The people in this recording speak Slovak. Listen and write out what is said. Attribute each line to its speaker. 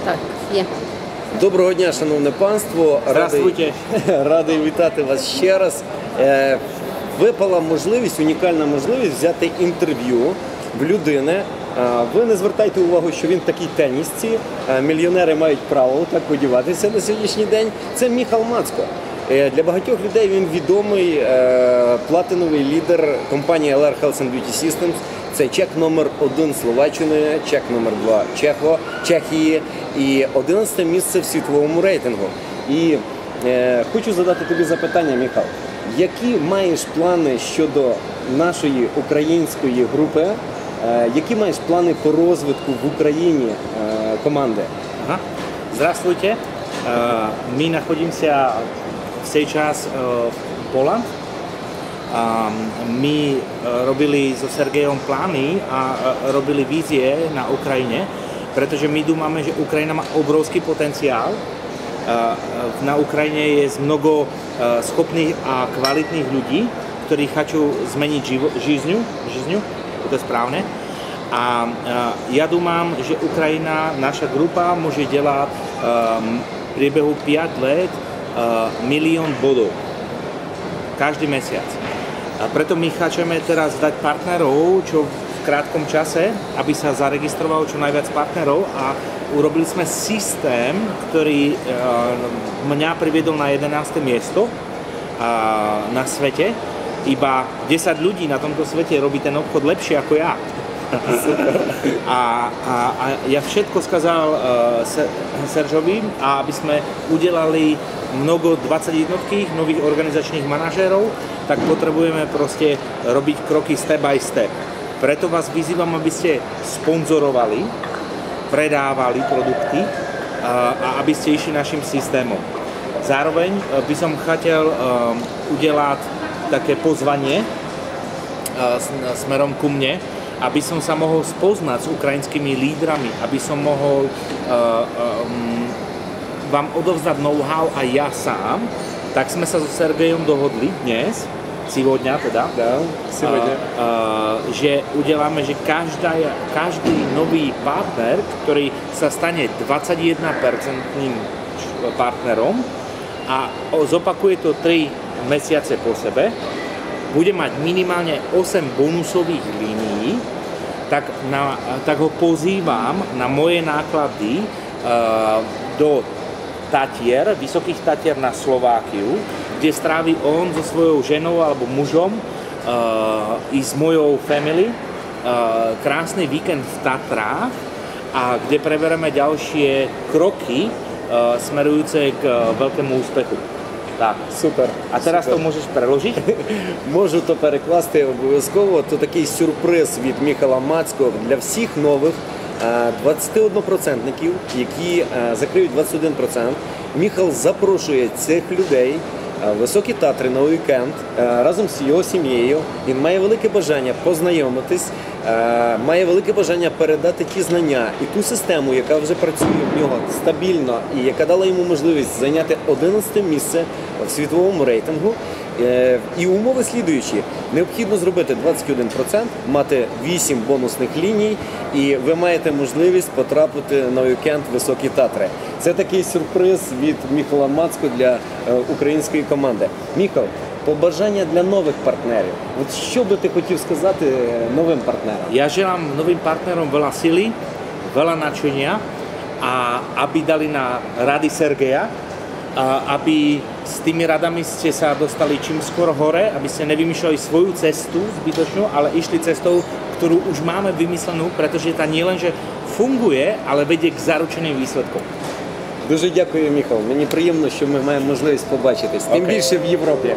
Speaker 1: Так, є.
Speaker 2: Доброго дня, шановне панство. Радий вітати вас ще раз. Випала можливість, унікальна можливість взяти інтерв'ю в людини. Ви не звертайте увагу, що він в такій тенісці. Мільйонери мають право так подіватися на сьогоднішній день. Це Міхал Мацко. Для багатьох людей він відомий платиновий лідер компанії LR Health and Beauty Systems. Це чек номер 1 Словаччини, чек номер 2 Чехії і 11 місце в світовому рейтингу. І хочу задати тобі запитання, Міхал. Які маєш плани щодо нашої української групи? Які маєш планы по розвитку в Украине команды?
Speaker 3: Здравствуйте. Мы находимся сейчас в Поланд. My robili so Sergejom plány a robili vízie na Ukrajine, pretože my dúfame, že Ukrajina má obrovský potenciál. Na Ukrajine je mnoho schopných a kvalitných ľudí, ktorí chcú zmeniť жизнь, to je správne. A ja dúfam, že Ukrajina, naša grupa, môže delať v priebehu 5 let 1 000 000 bodov každý mesiac. A preto my chceme teraz dať partnerov, čo v krátkom čase, aby sa zaregistrovalo čo najviac partnerov a urobili sme systém, ktorý mňa priviedol na 11. miesto na svete. Iba 10 ľudí na tomto svete robí ten obchod lepšie ako ja. A ja všetko skázal Seržovi, aby sme udelali mnoho 21 nových organizačných manažérov, tak potrebujeme proste robiť kroky step by step. Preto vás vyzývam, aby ste sponzorovali, predávali produkty a aby ste išli našim systémom. Zároveň by som chcel udelať také pozvanie smerom ku mne, aby som sa mohol spoznať s ukrajinskými lídrami, aby som mohol vám odovzdať know-how aj ja sám, tak sme sa so Sergejom dohodli dnes, сегодня teda, že udeláme, že každý nový partner, ktorý sa stane 21% partnerom a zopakuje to 3 mesiace po sebe, bude mať minimálne 8 bonusových línií, tak ho pozývam na moje náklady do Tatier, Vysokých Tatier na Slovákiu, kde strávi on so svojou ženou alebo mužom i s mojou family krásny víkend v Tatrách a kde prebereme ďalšie kroky smerujúce k veľkému úspechu. Так,
Speaker 2: супер.
Speaker 3: А зараз
Speaker 2: супер.
Speaker 3: То можеш переложити?
Speaker 2: Можу то перекласти обов'язково. То такий сюрприз від Міхала Мацко для всіх нових 21%, які закриють 21%. Міхал запрошує цих людей в Високі Татри на уікенд разом з його сім'єю. Він має велике бажання познайомитись, має велике бажання передати ті знання і ту систему, яка вже працює в нього стабільно і яка дала йому можливість зайняти 11 місце в світовому рейтингу. І умови слідуючі. Необхідно зробити 21%, мати 8 бонусних ліній, і ви маєте можливість потрапити на уікенд Високі Татри. Це такий сюрприз від Міхала Мацко для української команди. Міхал, побажання для нових партнерів. От що би ти хотів сказати новим партнерам?
Speaker 3: Ja želám novým partnerom veľa sily, veľa nadšenia a aby dali na rady Sergeja, aby s tými radami ste sa dostali čím skôr hore, aby ste nevymýšľali svoju cestu zbytočnú, ale išli cestou, ktorú už máme vymyslenú, pretože tá nie len, že funguje, ale vedie k zaručeným výsledkom.
Speaker 2: Дуже дякую, Міхал. Мені приємно, що ми маємо можливість побачитись. Тим більше в Європі.